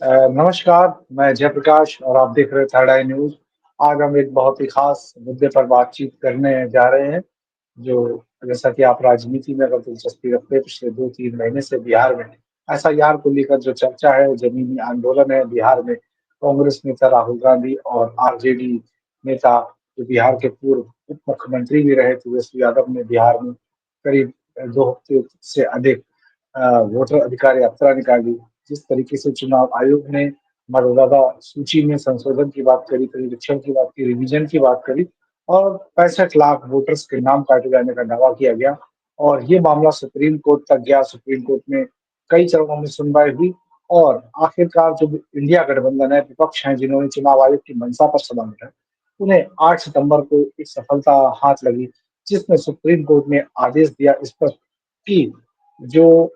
नमस्कार, मैं जयप्रकाश और आप देख रहे हैं थर्ड आई न्यूज़। आज हम एक बहुत ही खास मुद्दे पर बातचीत करने जा रहे हैं, जो जैसा कि आप राजनीति में अगर दिलचस्पी रखते हैं, पिछले 2-3 महीने से बिहार में एसआईआर को लेकर जो चर्चा है, ज़मीनी आंदोलन है बिहार में, कांग्रेस नेता राहुल गांधी और आरजेडी नेता जो बिहार के पूर्व उप मुख्यमंत्री भी रहे तेजस्वी यादव ने बिहार में करीब 2 हफ्ते से अधिक वोटर अधिकार यात्रा निकाली। जिस तरीके से चुनाव आयोग ने मतदाता सूची में संशोधन की बात करी, पुनरीक्षण की बात की, रिवीजन की बात करी और 65 लाख वोटर्स के नाम काटे जाने का दावा किया गया और ये मामला सुप्रीम कोर्ट तक गया। सुप्रीम कोर्ट में कई चरणों में सुनवाई हुई और आखिरकार जो इंडिया गठबंधन है, विपक्ष हैं जिन्होंने चुनाव आयोग की मंशा पर सवाल उठाए, उन्हें 8 सितंबर को एक सफलता हाथ लगी, जिसमें सुप्रीम कोर्ट ने आदेश दिया इस पर कि जो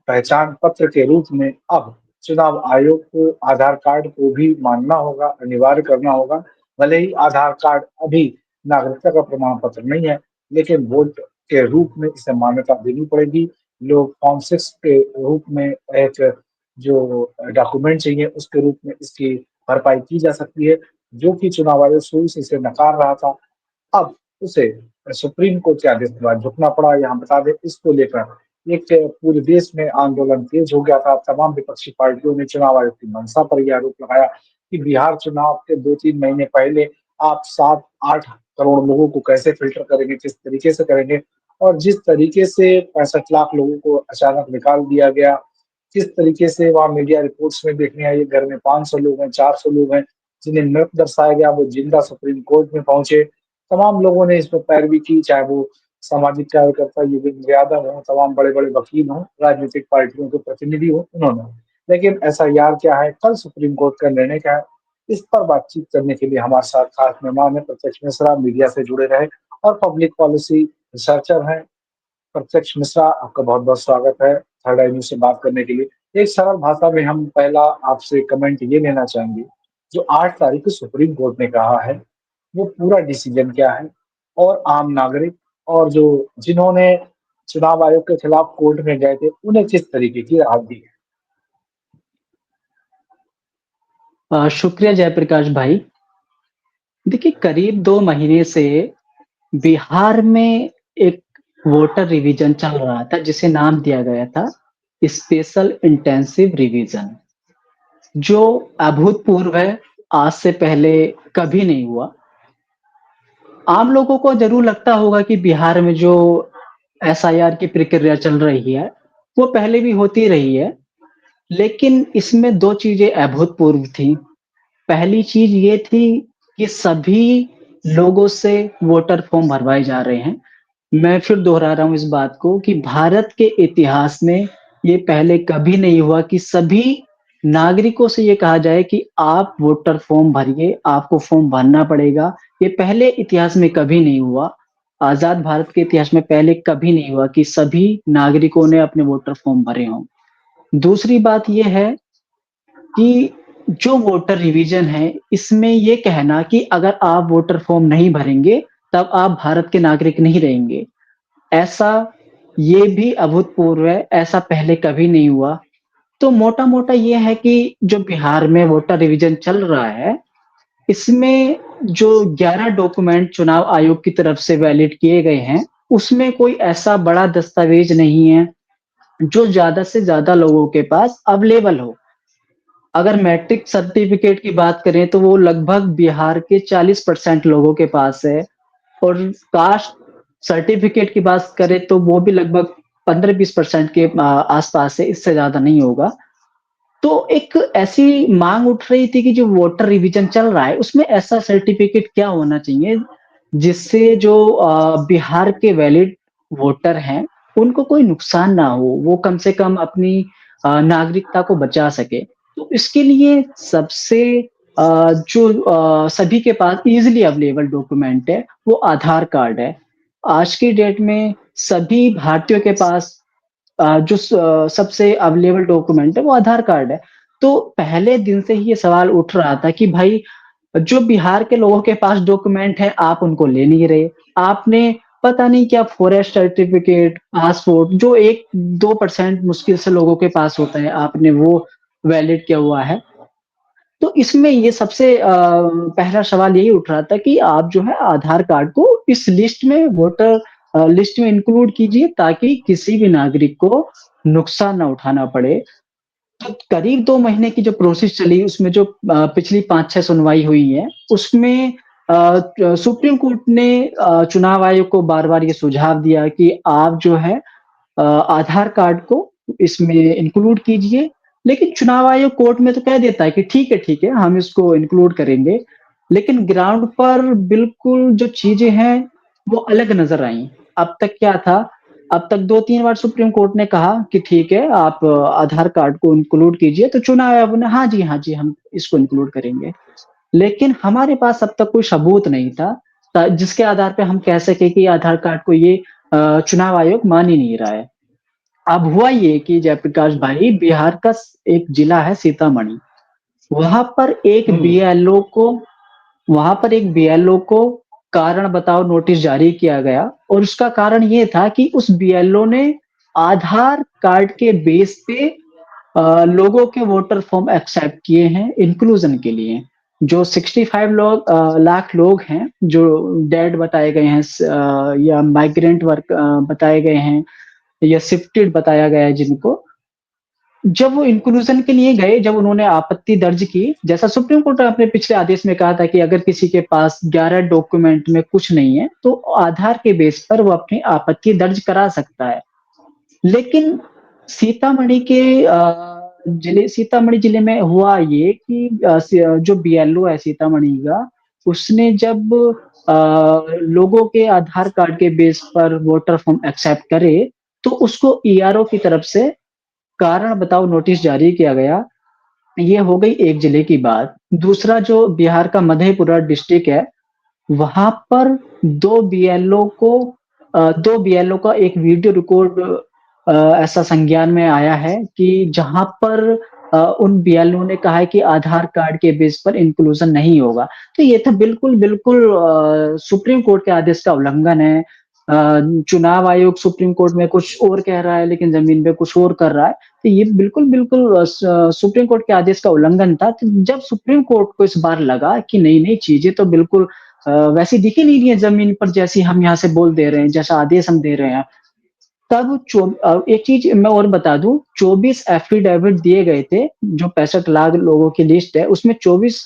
पहचान पत्र के रूप में अब चुनाव आयोग को आधार कार्ड को भी मानना होगा, अनिवार्य करना होगा। भले ही आधार कार्ड अभी नागरिकता का प्रमाण पत्र नहीं है, लेकिन वोट के रूप में इसे मान्यता देनी पड़ेगी। लोग फॉर्म 6 के रूप में एक जो डॉक्यूमेंट चाहिए, उसके रूप में इसकी भरपाई की जा सकती है, जो कि चुनाव आयोग शुरू से इसे नकार रहा था। अब उसे सुप्रीम कोर्ट के आदेश के बाद झुकना पड़ा। यहाँ बता दें इसको लेकर एक पूरे देश में आंदोलन तेज हो गया था। तमाम विपक्षी पार्टियों ने चुनाव आयोग की मंशा पर यह आरोप लगाया कि बिहार चुनाव के 2-3 महीने पहले आप 7-8 करोड़ लोगों को कैसे फ़िल्टर करेंगे, किस तरीके से करेंगे और जिस तरीके से 65 लाख लोगों को अचानक निकाल दिया गया, किस तरीके से वहाँ मीडिया रिपोर्ट्स में देखने आई, घर में 500 लोग हैं, 400 लोग हैं, जिन्हें मृत दर्शाया गया, वो जिंदा सुप्रीम कोर्ट में पहुंचे। तमाम लोगों ने इस पर पैरवी की, चाहे वो सामाजिक कार्यकर्ता योगेंद्र यादव हों, तमाम बड़े-बड़े वकील हों, राजनीतिक पार्टियों के प्रतिनिधि हों, उन्होंने। लेकिन एसआईआर क्या है, कल सुप्रीम कोर्ट का निर्णय क्या है, इस पर बातचीत करने के लिए हमारे साथ खास मेहमान हैं प्रत्यक्ष मिश्रा, मीडिया से जुड़े रहे और पब्लिक पॉलिसी रिसर्चर हैं। प्रत्यक्ष मिश्रा, आपका बहुत-बहुत स्वागत है थर्ड आई न्यूज़ से बात करने के लिए। एक सरल भाषा में हम पहला आपसे कमेंट ये लेना चाहेंगे, जो 8 तारीख को सुप्रीम कोर्ट ने कहा है, वो पूरा डिसीजन क्या है? और आम नागरिक और जो जिन्होंने चुनाव आयोग के खिलाफ कोर्ट में गए थे, उन्हें किस तरीके की राहत दी है? शुक्रिया जयप्रकाश भाई। देखिए करीब 2 महीने से बिहार में एक वोटर रिवीजन चल रहा था जिसे नाम दिया गया था स्पेशल इंटेंसिव रिवीजन, जो अभूतपूर्व है, आज से पहले कभी नहीं हुआ। आम लोगों को ज़रूर लगता होगा कि बिहार में जो एसआईआर की प्रक्रिया चल रही है, वो पहले भी होती रही है, लेकिन इसमें 2 चीज़ें अभूतपूर्व थी। पहली चीज़ ये थी कि सभी लोगों से वोटर फॉर्म भरवाए जा रहे हैं। मैं फिर दोहरा रहा हूँ इस बात को कि भारत के इतिहास में ये पहले कभी नहीं हुआ कि सभी नागरिकों से ये कहा जाए कि आप वोटर फॉर्म भरिए, आपको फॉर्म भरना पड़ेगा। ये पहले इतिहास में कभी नहीं हुआ। आज़ाद भारत के इतिहास में पहले कभी नहीं हुआ कि सभी नागरिकों ने अपने वोटर फॉर्म भरे हों। दूसरी बात ये है कि जो वोटर रिवीजन है, इसमें ये कहना कि अगर आप वोटर फॉर्म नहीं भरेंगे, तब आप भारत के नागरिक नहीं रहेंगे। ऐसा ये भी अभूतपूर्व है, ऐसा पहले कभी नहीं हुआ। तो मोटा-मोटा ये है कि जो बिहार में वोटर रिवीजन चल रहा है, इसमें जो 11 डॉक्यूमेंट चुनाव आयोग की तरफ से वैलिड किए गए हैं, उसमें कोई ऐसा बड़ा दस्तावेज नहीं है, जो ज़्यादा से ज़्यादा लोगों के पास अवेलेबल हो। अगर मैट्रिक सर्टिफिकेट की बात करें तो वो लगभग बिहार के 40% लोगों के पास है और कास्ट सर्टिफिकेट की बात करें तो वो भी लगभग 15-20% के आसपास है, इससे ज़्यादा नहीं होगा। तो एक ऐसी माँग उठ रही थी कि जो वोटर रिवीजन चल रहा है, उसमें ऐसा सर्टिफिकेट क्या होना चाहिए, जिससे जो बिहार के वैलिड वोटर हैं, उनको कोई नुकसान ना हो, वो कम से कम अपनी नागरिकता को बचा सके। तो इसके लिए सबसे जो सभी के पास ईज़िली अवेलेबल डॉक्यूमेंट है, वो आधार कार्ड है। आज की डेट में सभी भारतीयों के पास जो सबसे अवेलेबल डॉक्यूमेंट है वो आधार कार्ड है। तो पहले दिन से ही ये सवाल उठ रहा था कि भाई जो बिहार के लोगों के पास डॉक्यूमेंट है आप उनको ले नहीं रहे। आपने पता नहीं क्या फॉरेस्ट सर्टिफिकेट, पासपोर्ट जो 1-2% मुश्किल से लोगों के पास होता है, आपने वो वैलिड किया हुआ है। तो इसमें ये सबसे पहला सवाल यही उठ रहा था कि आप जो है आधार कार्ड को इस लिस्ट में वोटर लिस्ट में इंक्लूड कीजिए ताकि किसी भी नागरिक को नुकसान ना उठाना पड़े। तो करीब 2 महीने की जो प्रोसेस चली उसमें जो पिछली 5-6 सुनवाई हुई है, उसमें सुप्रीम कोर्ट ने चुनाव आयोग को बार-बार ये सुझाव दिया कि आप जो है आधार कार्ड को इसमें इंक्लूड कीजिए, लेकिन चुनाव आयोग कोर्ट में तो कह देता है कि ठीक है, हम इसको इंक्लूड करेंगे। लेकिन ग्राउंड पर बिल्कुल जो चीज़ें हैं, वो अलग नज़र आईं। अब तक क्या था, अब तक 2-3 बार सुप्रीम कोर्ट ने कहा कि ठीक है, आप आधार कार्ड को इंक्लूड कीजिए, तो चुनाव आयोग ने हाँ जी, हम इसको इंक्लूड करेंगे। लेकिन हमारे पास अब तक कोई सबूत नहीं था जिसके आधार पे हम कह सकें कि आधार कार्ड को ये चुनाव आयोग मान ही नहीं रहा है। अब हुआ ये कि जयप्रकाश भाई बिहार का एक जिला है सीतामढ़ी, वहाँ पर एक हुँ, बीएलओ को वहाँ पर एक बीएलओ को कारण बताओ नोटिस जारी किया गया और उसका कारण ये था कि उस बीएलओ ने आधार कार्ड के बेस पे लोगों के वोटर फॉर्म एक्सेप्ट किए हैं इंक्लूजन के लिए। जो 65 लाख लोग हैं, जो डेड बताए गए हैं या माइग्रेंट वर्क बताए गए हैं या शिफ्टेड बताया गया है जिनको, जब वो इंक्लूजन के लिए गए, जब उन्होंने आपत्ति दर्ज की, जैसा सुप्रीम कोर्ट ने अपने पिछले आदेश में कहा था कि अगर किसी के पास 11 डॉक्यूमेंट में कुछ नहीं है, तो आधार के बेस पर वो अपनी आपत्ति दर्ज करा सकता है। लेकिन सीतामढ़ी के सीतामढ़ी जिले में हुआ ये कि जो बीएलओ है सीतामढ़ी का, उसने जब लोगों के आधार कार्ड के बेस पर वोटर फॉर्म एक्सेप्ट करे, तो उसको ईआरओ की तरफ से कारण बताओ नोटिस जारी किया गया। ये हो गई एक जिले की बात। दूसरा जो बिहार का मधेपुरा डिस्ट्रिक्ट है, वहाँ पर 2 बीएलओ को 2 बीएलओ का एक वीडियो रिकॉर्ड ऐसा संज्ञान में आया है कि जहाँ पर उन बीएलओ ने कहा है कि आधार कार्ड के बेस पर इंक्लूजन नहीं होगा। तो ये तो बिल्कुल सुप्रीम कोर्ट के आदेश का उल्लंघन है। चुनाव आयोग सुप्रीम कोर्ट में कुछ और कह रहा है लेकिन ज़मीन पे कुछ और कर रहा है। तो ये बिल्कुल सुप्रीम कोर्ट के आदेश का उल्लंघन था। तो जब सुप्रीम कोर्ट को इस बार लगा कि नहीं चीज़ें तो बिल्कुल वैसी दिख ही नहीं रही है ज़मीन पर जैसी हम यहाँ से बोल दे रहे हैं, जैसा आदेश हम दे रहे हैं। तब एक चीज़ मैं और बता दूँ, 24 एफिडेविट दिए गए थे, जो 65 लाख लोगों की लिस्ट है, उसमें 24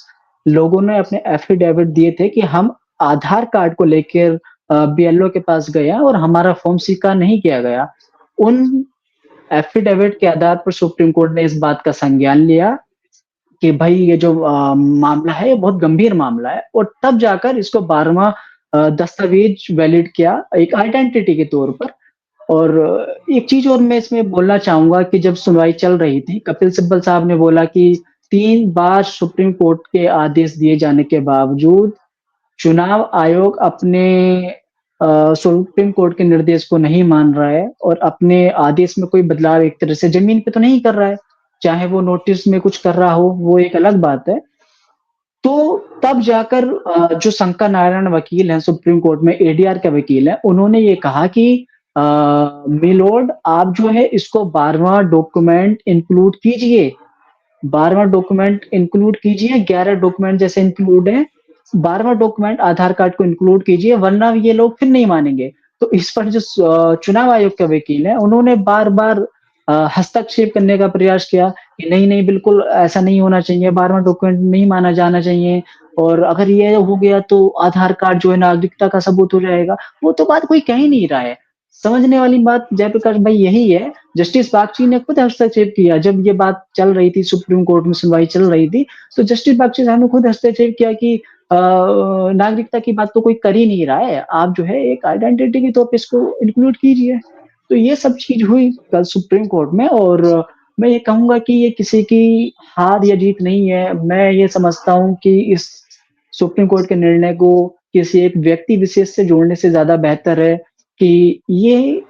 लोगों ने अपने एफिडेविट दिए थे कि हम आधार कार्ड को लेकर बीएलओ के पास गए हैं और हमारा फॉर्म स्वीकार नहीं किया गया। उन एफिडेविट के आधार पर सुप्रीम कोर्ट ने इस बात का संज्ञान लिया कि भाई ये जो मामला है ये बहुत गंभीर मामला है और तब जाकर इसको 12वां दस्तावेज वैलिड किया एक आइडेंटिटी के तौर पर। और एक चीज़ और मैं इसमें बोलना चाहूँगा कि जब सुनवाई चल रही थी, कपिल सिब्बल साहब ने बोला कि 3 बार सुप्रीम कोर्ट के आदेश दिए जाने के बावजूद चुनाव आयोग अपने सुप्रीम कोर्ट के निर्देश को नहीं मान रहा है और अपने आदेश में कोई बदलाव एक तरह से ज़मीन पे तो नहीं कर रहा है। चाहे वो नोटिस में कुछ कर रहा हो, वो एक अलग बात है। तो तब जाकर जो शंकर नारायण वकील हैं सुप्रीम कोर्ट में एडीआर के वकील हैं, उन्होंने ये कहा कि अ, मिलोड आप जो है इसको 12वां डॉक्यूमेंट इंक्लूड कीजिए। 12वां डॉक्यूमेंट इंक्लूड कीजिए, 11 डॉक्यूमेंट जैसे इंक्लूड हैं, 12वां डॉक्यूमेंट आधार कार्ड को इंक्लूड कीजिए वरना ये लोग फिर नहीं मानेंगे। तो इस पर जो चुनाव आयोग के वकील हैं, उन्होंने बार-बार हस्तक्षेप करने का प्रयास किया कि नहीं बिल्कुल ऐसा नहीं होना चाहिए, 12वां डॉक्यूमेंट नहीं माना जाना चाहिए और अगर ये हो गया तो आधार कार्ड जो है नागरिकता का सबूत हो जाएगा। वो तो बात कोई कह ही नहीं रहा है। समझने वाली बात जयप्रकाश भाई यही है, जस्टिस बागची ने खुद हस्तक्षेप किया जब ये बात चल रही थी सुप्रीम कोर्ट में सुनवाई चल रही थी, तो जस्टिस बागची साहब ने खुद हस्तक्षेप किया कि नागरिकता की बात तो कोई कर ही नहीं रहा है, आप जो है एक आइडेंटिटी के तौर पे इसको इंक्लूड कीजिए। तो ये सब चीज़ हुई कल सुप्रीम कोर्ट में और मैं ये कहूँगा कि ये किसी की हार या जीत नहीं है। मैं ये समझता हूँ कि इस सुप्रीम कोर्ट के निर्णय को किसी एक व्यक्ति विशेष से जोड़ने से ज़्यादा बेहतर है कि ये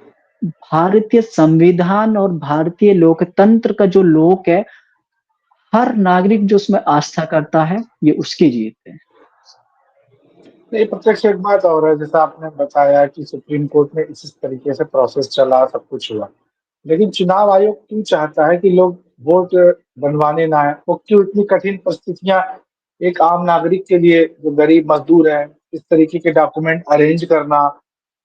भारतीय संविधान और भारतीय लोकतंत्र का जो लोक है, हर नागरिक जो उसमें आस्था करता है, ये उसकी जीत है। नहीं, प्रत्यक्ष एक बात और है, जैसा आपने बताया कि सुप्रीम कोर्ट में इस तरीके से प्रोसेस चला, सब कुछ हुआ। लेकिन चुनाव आयोग क्यों चाहता है कि लोग वोट बनवाने ना आए, वो क्यों इतनी कठिन परिस्थितियाँ एक आम नागरिक के लिए जो गरीब मज़दूर हैं, इस तरीके के डॉक्यूमेंट अरेंज करना,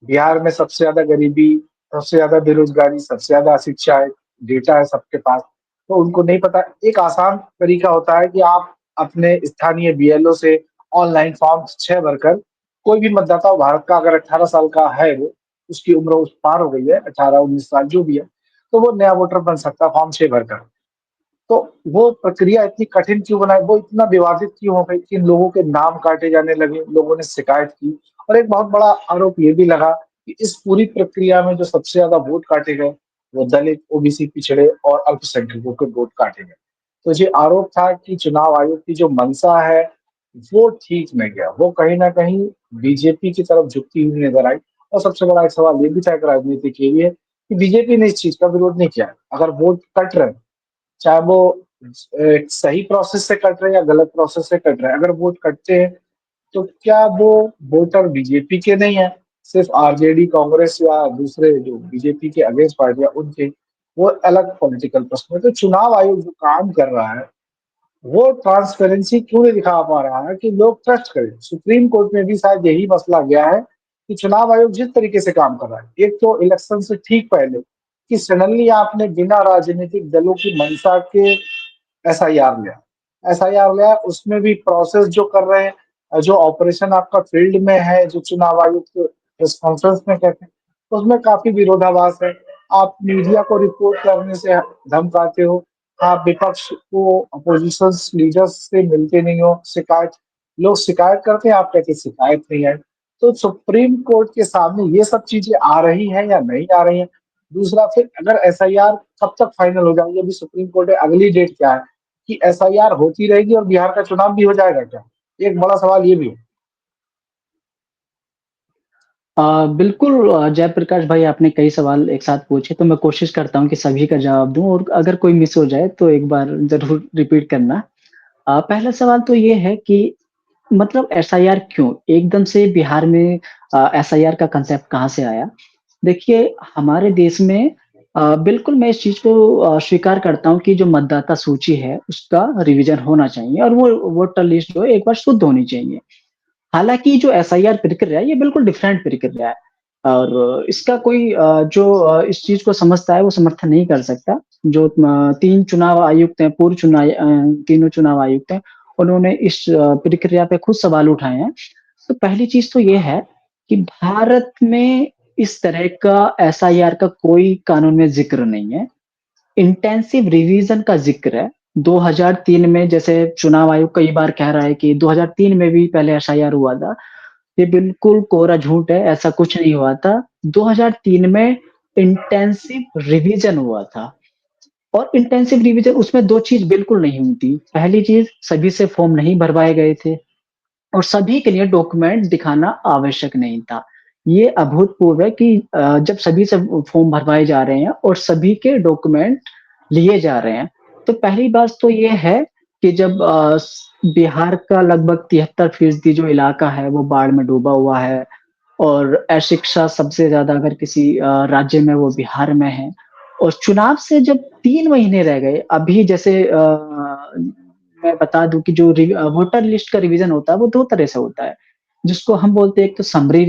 बिहार में सबसे ज़्यादा गरीबी, सबसे ज़्यादा बेरोज़गारी, सबसे ज़्यादा अशिक्षा है, डेटा है सबके पास, तो उनको नहीं पता। एक आसान तरीका होता है कि आप अपने स्थानीय बीएलओ से ऑनलाइन फॉर्म 6 भरकर कोई भी मतदाता हो भारत का अगर 18 साल का है वो, उसकी उम्र उस पार हो गई है 18-19 साल जो भी है, तो वो नया वोटर बन सकता है फॉर्म 6 भरकर। तो वो प्रक्रिया इतनी कठिन क्यों बनाई, वो इतना विवादित क्यों हो गई कि लोगों के नाम काटे जाने लगे, लोगों ने शिकायत की और एक बहुत बड़ा आरोप ये भी लगा कि इस पूरी प्रक्रिया में जो सबसे ज़्यादा वोट काटे गए, वो दलित, ओबीसी, पिछड़े और अल्पसंख्यकों के वोट काटे गए। तो ये आरोप था कि चुनाव आयोग की जो मंशा है, वो ठीक नहीं गया। वो कहीं न कहीं बीजेपी की तरफ झुकती हुई नज़र आई और सबसे बड़ा एक सवाल ये भी था एक राजनीतिक ये भी है कि बीजेपी ने इस चीज़ का विरोध नहीं किया। अगर वोट कट रहे हैं चाहे वो सही प्रोसेस से कट रहे हैं या गलत प्रोसेस से कट रहे हैं, अगर वोट कटते हैं तो क्या वो वोटर बीजेपी के नहीं है, सिर्फ आरजेडी, कांग्रेस या दूसरे जो बीजेपी के अगेंस्ट पार्टियां उनके, वो अलग पॉलिटिकल प्रश्न है। तो चुनाव आयोग जो काम कर रहा है वो ट्रांसपेरेंसी क्यों नहीं दिखा पा रहा है कि लोग ट्रस्ट करें। सुप्रीम कोर्ट में भी शायद यही मसला गया है कि चुनाव आयोग जिस तरीके से काम कर रहा है, एक तो इलेक्शन से ठीक पहले कि सडनली आपने बिना राजनीतिक दलों की मंशा के एसआईआर लिया। एसआईआर लिया, उसमें भी प्रोसेस जो कर रहे हैं, जो ऑपरेशन आपका फील्ड में है, जो चुनाव आयोग के रिस्पॉन्सेस में कहते हैं, उसमें काफ़ी विरोधाभास है। आप मीडिया को रिपोर्ट करने से धमकाते हो, आप विपक्ष को अपोजिशंस लीडर्स से मिलते नहीं हो, शिकायत लोग शिकायत करते हैं, आप कहते हैं शिकायत नहीं आई। तो सुप्रीम कोर्ट के सामने ये सब चीज़ें आ रही हैं या नहीं आ रही हैं? दूसरा फिर अगर एसआईआर कब तक फाइनल हो जाएगी? अभी सुप्रीम कोर्ट है, अगली डेट क्या है? कि एसआईआर होती रहेगी और बिहार का चुनाव भी हो जाएगा क्या? एक बड़ा सवाल ये भी है। बिल्कुल जयप्रकाश भाई आपने कई सवाल एक साथ पूछे तो मैं कोशिश करता हूँ कि सभी का जवाब दूँ और अगर कोई मिस हो जाए तो एक बार ज़रूर रिपीट करना। पहला सवाल तो ये है कि मतलब एसआईआर क्यों? एकदम से बिहार में एसआईआर का कांसेप्ट कहाँ से आया? देखिए हमारे देश में बिल्कुल मैं इस चीज़ को स्वीकार करता हूँ कि जो मतदाता सूची है उसका रिवीजन होना चाहिए और वो वोटर लिस्ट जो है एक बार शुद्ध होनी चाहिए। हालाँकि जो एसआईआर प्रक्रिया है, ये बिल्कुल डिफरेंट प्रक्रिया है और इसका कोई जो इस चीज़ को समझता है, वो समर्थन नहीं कर सकता। जो 3 चुनाव आयुक्त हैं, तीनों चुनाव आयुक्त हैं, उन्होंने इस प्रक्रिया पे खुद सवाल उठाए हैं। तो पहली चीज़ तो ये है कि भारत में इस तरह का एसआईआर का कोई कानून में ज़िक्र नहीं है। इंटेंसिव रिवीजन का ज़िक्र है। 2003 में जैसे चुनाव आयोग कई बार कह रहा है कि 2003 में भी पहले एसआईआर हुआ था। ये बिल्कुल कोरा झूठ है, ऐसा कुछ नहीं हुआ था। 2003 में इंटेंसिव रिवीजन हुआ था और इंटेंसिव रिवीजन उसमें 2 चीज़ बिल्कुल नहीं हुई थी। पहली चीज़ सभी से फॉर्म नहीं भरवाए गए थे और सभी के लिए डॉक्यूमेंट दिखाना आवश्यक नहीं था। ये अभूतपूर्व है कि जब सभी से फॉर्म भरवाए जा रहे हैं और सभी के डॉक्यूमेंट लिए जा रहे हैं। तो पहली बात तो ये है कि जब बिहार का लगभग 73% जो इलाका है वो बाढ़ में डूबा हुआ है और अशिक्षा सबसे ज़्यादा अगर किसी राज्य में वो बिहार में है और चुनाव से जब 3 महीने रह गए, अभी जैसे मैं बता दूँ कि जो वोटर लिस्ट का रिवीजन होता है, वो 2 तरह से होता है, जिसको हम बोलते हैं एक तो समरी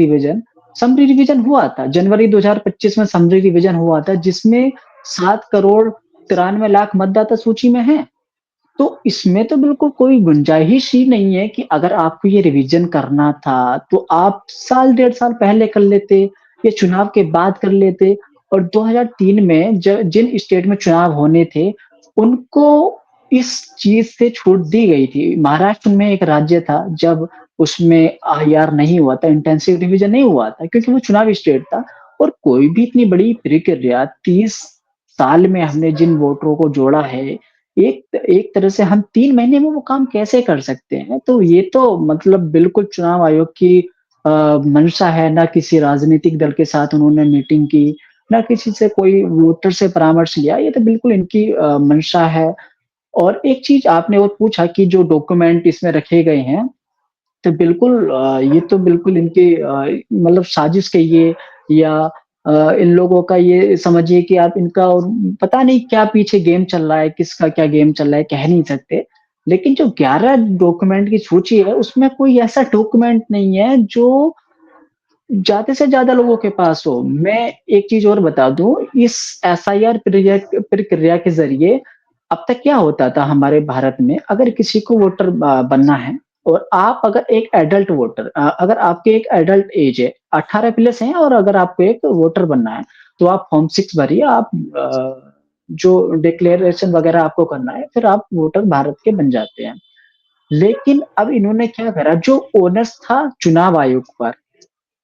रिवीजन हुआ था, जनवरी 2025 में समरी रिवीजन हुआ था, जिसमें 7 करोड़ 93 लाख मतदाता सूची में हैं। तो इसमें तो बिल्कुल कोई गुंजाइश ही नहीं है कि अगर आपको ये रिवीजन करना था, तो आप साल डेढ़ साल पहले कर लेते या चुनाव के बाद कर लेते और 2003 में जिन स्टेट में चुनाव होने थे, उनको इस चीज़ से छूट दी गई थी। महाराष्ट्र में एक राज्य था, जब उसमें आईआर नहीं हुआ था, इंटेंसिव रिवीजन नहीं हुआ था क्योंकि वो चुनावी स्टेट था और कोई भी इतनी बड़ी प्रक्रिया 30 साल में हमने जिन वोटरों को जोड़ा है, एक एक तरह से हम 3 महीने में वो काम कैसे कर सकते हैं? तो ये तो मतलब बिल्कुल चुनाव आयोग की मंशा है, ना किसी राजनीतिक दल के साथ उन्होंने मीटिंग की, ना किसी से कोई वोटर से परामर्श लिया, ये तो बिल्कुल इनकी मंशा है। और एक चीज़ आपने और पूछा कि जो डॉक्यूमेंट इसमें रखे गए हैं, तो बिल्कुल ये तो बिल्कुल इनकी मतलब साजिश कहिए या इन लोगों का ये समझिए कि आप इनका और पता नहीं क्या पीछे गेम चल रहा है, किसका क्या गेम चल रहा है, कह नहीं सकते। लेकिन जो 11 डॉक्यूमेंट की सूची है, उसमें कोई ऐसा डॉक्यूमेंट नहीं है जो ज़्यादा से ज़्यादा लोगों के पास हो। मैं एक चीज़ और बता दूँ, इस एसआईआर प्रक्रिया के ज़रिए अब तक क्या होता था हमारे भारत में, अगर किसी को वोटर बनना है और आप अगर एक एडल्ट वोटर अगर आपकी एक एडल्ट एज है, 18 प्लस हैं और अगर आपको एक वोटर बनना है, तो आप फॉर्म 6 भरिए, आप जो डिक्लेरेशन वगैरह आपको करना है, फिर आप वोटर भारत के बन जाते हैं। लेकिन अब इन्होंने क्या करा, जो ओनस था चुनाव आयोग पर,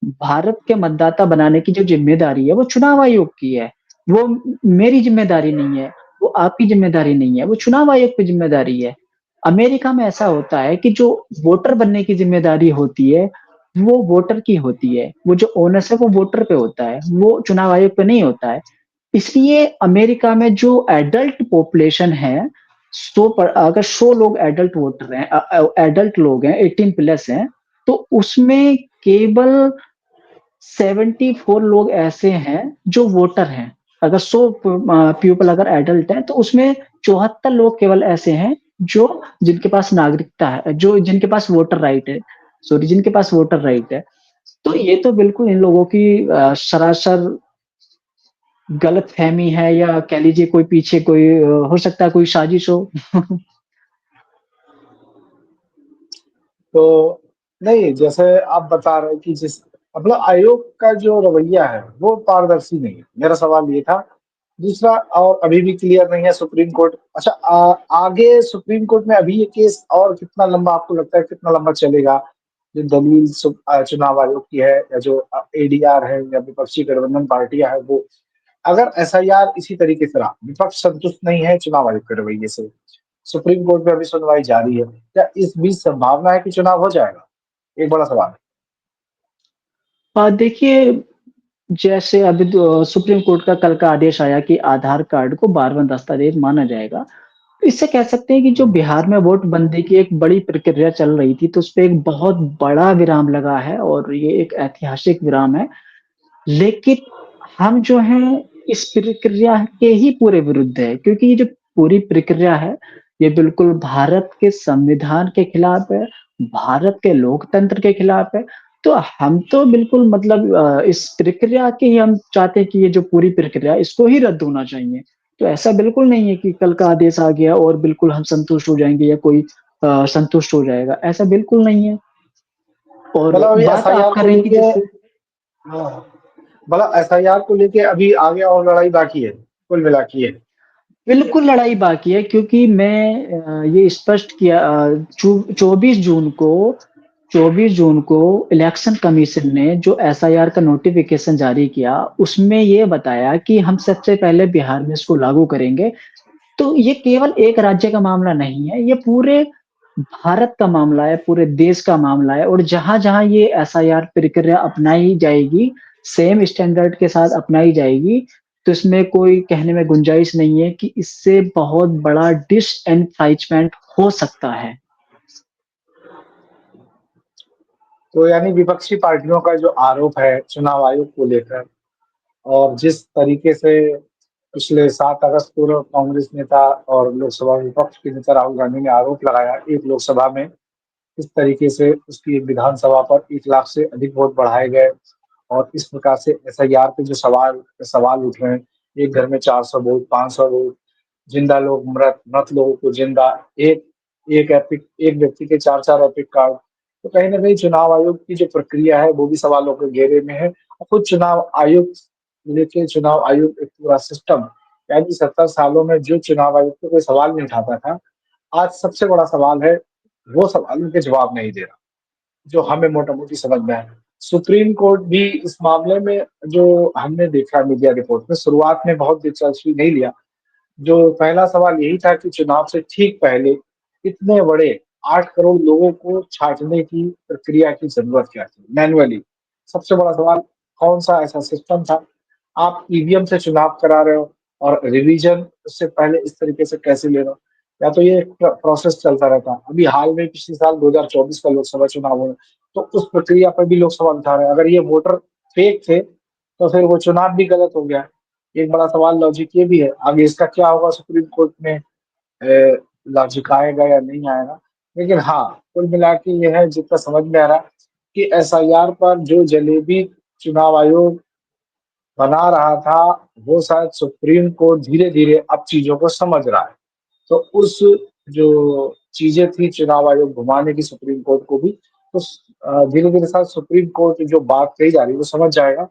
भारत के मतदाता बनाने की जो ज़िम्मेदारी है, वो चुनाव आयोग की है। वो मेरी ज़िम्मेदारी नहीं है, वो आपकी ज़िम्मेदारी नहीं है, वो चुनाव आयोग की ज़िम्मेदारी है। अमेरिका में ऐसा होता है कि जो वोटर बनने की ज़िम्मेदारी होती है, वो वोटर की होती है। वो जो ओनस है, वो वोटर पे होता है, वो चुनाव आयोग पे नहीं होता है। इसलिए अमेरिका में जो एडल्ट पॉपुलेशन है, 100 लोग एडल्ट वोटर हैं एडल्ट लोग हैं, 18 प्लस हैं, तो उसमें केवल 74 लोग ऐसे हैं जो वोटर हैं। अगर 100 पीपल अगर एडल्ट हैं, तो उसमें 74 लोग केवल ऐसे हैं जो जिनके पास नागरिकता है, जो जिनके पास वोटर राइट है, सॉरी जिनके पास वोटर राइट है। तो ये तो बिल्कुल इन लोगों की सरासर गलतफ़हमी है, या कह लीजिए कोई पीछे कोई हो सकता है कोई साजिश हो। तो नहीं, जैसे आप बता रहे हैं कि जिस मतलब आयोग का जो रवैया है, वो पारदर्शी नहीं है। मेरा सवाल ये था। दूसरा, और अभी भी क्लियर नहीं है सुप्रीम कोर्ट। अच्छा, आगे सुप्रीम कोर्ट में अभी ये केस और कितना लंबा आपको लगता है, कितना लंबा चलेगा? जो दलील चुनाव आयोग की है, या जो एडीआर है, या विपक्षी गठबंधन पार्टियां हैं, वो अगर एसआईआर इसी तरीके से रहा, विपक्ष संतुष्ट नहीं है चुनाव आयोग के रवैये से, सुप्रीम कोर्ट में अभी सुनवाई जारी है, क्या इस बीच संभावना है कि चुनाव हो जाएगा? एक बड़ा सवाल है। देखिए, जैसे अभी तो सुप्रीम कोर्ट का कल का आदेश आया कि आधार कार्ड को 12वां दस्तावेज माना जाएगा। तो इससे कह सकते हैं कि जो हम्म। बिहार में वोट बंदी की एक बड़ी प्रक्रिया चल रही थी, तो उसपे एक बहुत बड़ा विराम लगा है और ये एक ऐतिहासिक विराम है। लेकिन हम जो हैं इस प्रक्रिया के ही पूरे विरुद्ध है, क्योंकि ये जो पूरी प्रक्रिया है, ये बिल्कुल भारत के संविधान के खिलाफ है, भारत के लोकतंत्र के खिलाफ है। तो हम तो बिल्कुल मतलब इस प्रक्रिया के ही हम चाहते हैं कि ये जो पूरी प्रक्रिया है, इसको ही रद्द होना चाहिए। तो ऐसा बिल्कुल नहीं है कि कल का आदेश आ गया और बिल्कुल हम संतुष्ट हो जाएँगे या कोई संतुष्ट हो जाएगा, ऐसा बिल्कुल नहीं है। और मतलब अभी बात आप एसआईआर कर को रहे हैं कि लेके, जैसे हाँ, मतलब एसआईआर को लेके अभी आगे और लड़ाई बाकी है, कुल मिला के ये। बिल्कुल लड़ाई बाकी है, क्योंकि मैं ये स्पष्ट किया 24 जून को इलेक्शन कमीशन ने जो एसआईआर का नोटिफिकेशन जारी किया, उसमें ये बताया कि हम सबसे पहले बिहार में इसको लागू करेंगे। तो ये केवल एक राज्य का मामला नहीं है, ये पूरे भारत का मामला है, पूरे देश का मामला है, और जहाँ-जहाँ ये एसआईआर प्रक्रिया अपनाई जाएगी, सेम स्टैंडर्ड के साथ अपनाई जाएगी, तो इसमें कोई कहने में गुंजाइश नहीं है कि इससे बहुत बड़ा डिसएनफ्रांचिमेंट हो सकता है। तो यानी विपक्षी पार्टियों का जो आरोप है चुनाव आयोग को लेकर, और जिस तरीके से पिछले 7 अगस्त को कांग्रेस नेता और लोकसभा विपक्ष के नेता राहुल गांधी ने आरोप लगाया एक लोकसभा में, इस तरीके से उसकी एक विधानसभा पर 1 लाख से अधिक वोट बढ़ाए गए, और इस प्रकार से एसआईआर पे जो सवाल सवाल उठ रहे हैं, एक घर में 400 वोट, 500 वोट, जिंदा लोग मृत, मृत लोगों को जिंदा, एक एक एपिक, एक व्यक्ति के 4-4 एपिक कार्ड। तो कहीं ना कहीं चुनाव आयोग की जो प्रक्रिया है, वो भी सवालों के घेरे में है। और खुद चुनाव आयोग लेके, चुनाव आयोग एक पूरा सिस्टम, यानी 70 सालों में जो चुनाव आयोग पे कोई सवाल नहीं उठाता था, आज सबसे बड़ा सवाल है, वो सवालों के जवाब नहीं दे रहा, जो हमें मोटा-मोटी समझ में आया। सुप्रीम कोर्ट भी इस मामले में, जो हमने देखा मीडिया रिपोर्ट में, शुरुआत में बहुत दिलचस्पी नहीं लिया। जो पहला सवाल यही था कि चुनाव से ठीक पहले इतने बड़े 8 करोड़ लोगों को छाँटने की प्रक्रिया की ज़रूरत क्या थी मैनुअली? सबसे बड़ा सवाल, कौन-सा ऐसा सिस्टम था? आप ईवीएम से चुनाव करा रहे हो, और रिवीजन उससे पहले इस तरीके से कैसे ले रहे हो? या तो ये प्रोसेस चलता रहता। अभी हाल में पिछले साल 2024 का लोकसभा चुनाव हुआ, तो उस प्रक्रिया पर भी लोग सवाल उठा रहे हैं। अगर ये वोटर फेक थे, तो फिर वो चुनाव भी गलत हो गया। एक बड़ा सवाल लॉजिक ये भी है, आगे इसका क्या होगा सुप्रीम कोर्ट में, लॉजिक आएगा या नहीं आएगा। लेकिन हाँ, कुल मिला के ये है जितना समझ में आ रहा है कि एसआईआर पर जो जलेबी चुनाव आयोग बना रहा था, वो शायद सुप्रीम कोर्ट धीरे-धीरे अब चीज़ों को समझ रहा है। तो उस जो चीज़ें थी चुनाव आयोग घुमाने की सुप्रीम कोर्ट को भी, तो धीरे-धीरे शायद सुप्रीम कोर्ट जो बात कही जा रही है वो समझ जाएगा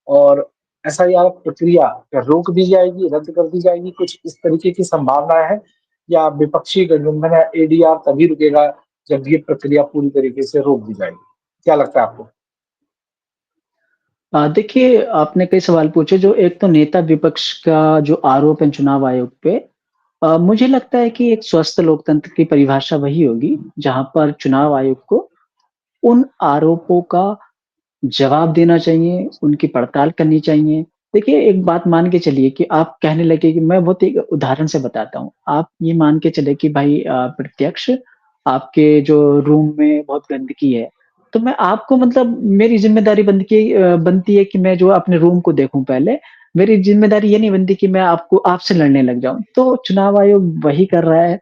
और एसआईआर प्रक्रिया क्या रोक दी जाएगी, रद्द कर दी जाएगी, कुछ इस तरीके की संभावनाएँ हैं या विपक्षी गठबंधन या एडीआर तभी रुकेगा जब ये प्रक्रिया पूरी तरीके से रोक दी जाएगी? क्या लगता है आपको? देखिए आपने कई सवाल पूछे जो एक तो नेता विपक्ष का जो आरोप है चुनाव आयोग पे मुझे लगता है कि एक स्वस्थ लोकतंत्र की परिभाषा वही होगी, जहाँ पर चुनाव आयोग को उन आरोपों का जवाब देना चाहिए, उनकी पड़ताल करनी चाहिए। देखिए, एक बात मान के चलिए कि आप कहने लगे कि मैं बहुत एक उदाहरण से बताता हूँ। आप ये मान के चलें कि भाई प्रत्यक्ष आपके जो रूम में बहुत गंदगी है, तो मैं आपको मतलब मेरी ज़िम्मेदारी बनती है कि मैं जो अपने रूम को देखूँ पहले। मेरी ज़िम्मेदारी ये नहीं बनती कि मैं आपको आपसे लड़ने लग जाऊँ। तो चुनाव आयोग वही कर रहा है।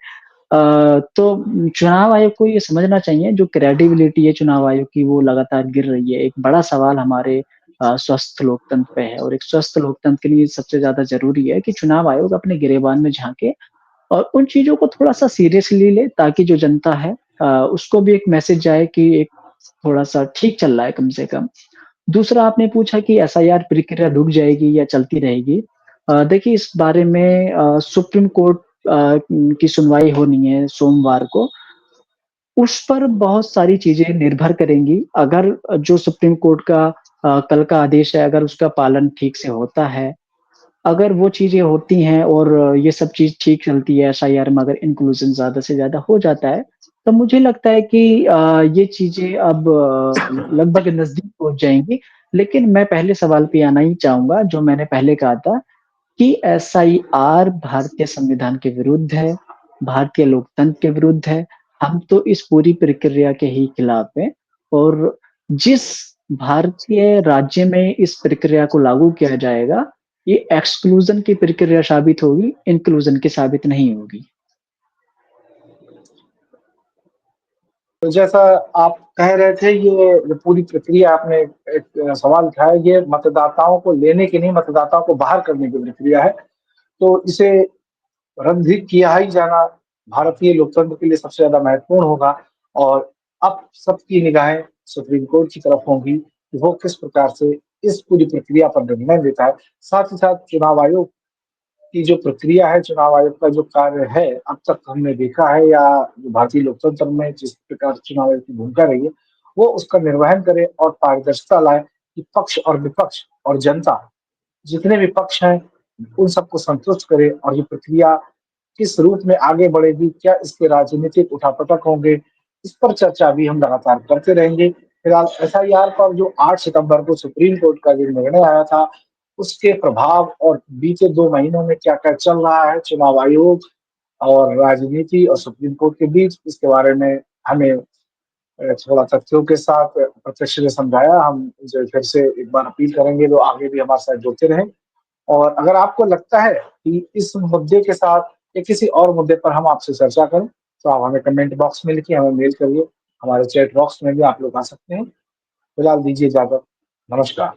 तो चुनाव आयोग को ये समझना चाहिए जो क्रेडिबिलिटी है चुनाव आयोग की वो लगातार गिर रही है। एक बड़ा सवाल हमारे स्वस्थ लोकतंत्र पे है और एक स्वस्थ लोकतंत्र के लिए सबसे ज़्यादा ज़रूरी है कि चुनाव आयोग अपने गिरेबान में झाँके और उन चीज़ों को थोड़ा-सा सीरियसली ले ताकि जो जनता है उसको भी एक मैसेज जाए कि एक थोड़ा-सा ठीक चल रहा है कम से कम। दूसरा आपने पूछा कि एसआईआर प्रक्रिया रुक जाएगी या चलती रहेगी। देखिए इस बारे में सुप्रीम कोर्ट की सुनवाई होनी है सोमवार को। उस पर बहुत सारी चीज़ें निर्भर करेंगी। अगर जो सुप्रीम कोर्ट का कल का आदेश है अगर उसका पालन ठीक से होता है, अगर वो चीज़ें होती हैं और ये सब चीज़ ठीक चलती है एसआईआर में अगर इंक्लूज़न ज़्यादा से ज़्यादा हो जाता है, तो मुझे लगता है कि ये चीज़ें अब लगभग नज़दीक पहुँच जाएँगी। लेकिन मैं पहले सवाल पे आना ही चाहूँगा जो मैंने पहले कहा था कि एसआईआर भारतीय संविधान के विरुद्ध है, भारतीय लोकतंत्र के विरुद्ध है। हम तो इस पूरी प्रक्रिया के ही खिलाफ हैं और जिस भारतीय राज्य में इस प्रक्रिया को लागू किया जाएगा, ये एक्सक्लूज़न की प्रक्रिया साबित होगी, इंक्लूज़न की साबित नहीं होगी। तो जैसा आप कह रहे थे ये पूरी प्रक्रिया आपने एक सवाल उठाया, ये मतदाताओं को लेने की नहीं, मतदाताओं को बाहर करने की प्रक्रिया है। तो इसे रद्द भी किया ही जाना भारतीय लोकतंत्र के लिए सबसे ज़्यादा महत्वपूर्ण होगा और अब सबकी निगाहें सुप्रीम कोर्ट की तरफ होंगी कि वो किस प्रकार से इस पूरी प्रक्रिया पर निर्णय लेता है। साथ ही साथ चुनाव आयोग की जो प्रक्रिया है, चुनाव आयोग का जो कार्य है, अब तक हमने देखा है या जो भारतीय लोकतंत्र में जिस प्रकार चुनाव आयोग की भूमिका रही है, वो उसका निर्वहन करे और पारदर्शिता लाए कि पक्ष और विपक्ष और जनता जितने भी पक्ष हैं, उन सबको संतुष्ट करे और ये प्रक्रिया किस रूप में आगे बढ़ेगी, क्या इसके राजनीतिक उठापटक होंगे, इस पर चर्चा भी हम लगातार करते रहेंगे। फिलहाल एसआईआर पर जो 8 सितंबर को सुप्रीम कोर्ट का जो निर्णय आया था, उसके प्रभाव और बीते 2 महीनों में क्या-क्या चल रहा है, चुनाव आयोग और राजनीति और सुप्रीम कोर्ट के बीच, इसके बारे में हमें थोड़ा तथ्यों के साथ प्रत्यक्ष ने समझाया। हम जो फिर से एक बार अपील करेंगे, लोग आगे भी हमारे साथ जुड़ते रहें। और अगर आपको लगता है कि इस मुद्दे के साथ या किसी और मुद्दे पर हम आपसे चर्चा करें, तो आप हमें कमेंट बॉक्स में लिखिए, हमें मेल करिए, हमारे चैट बॉक्स में भी आप लोग आ सकते हैं। फिलहाल दीजिए इजाज़त। नमस्कार।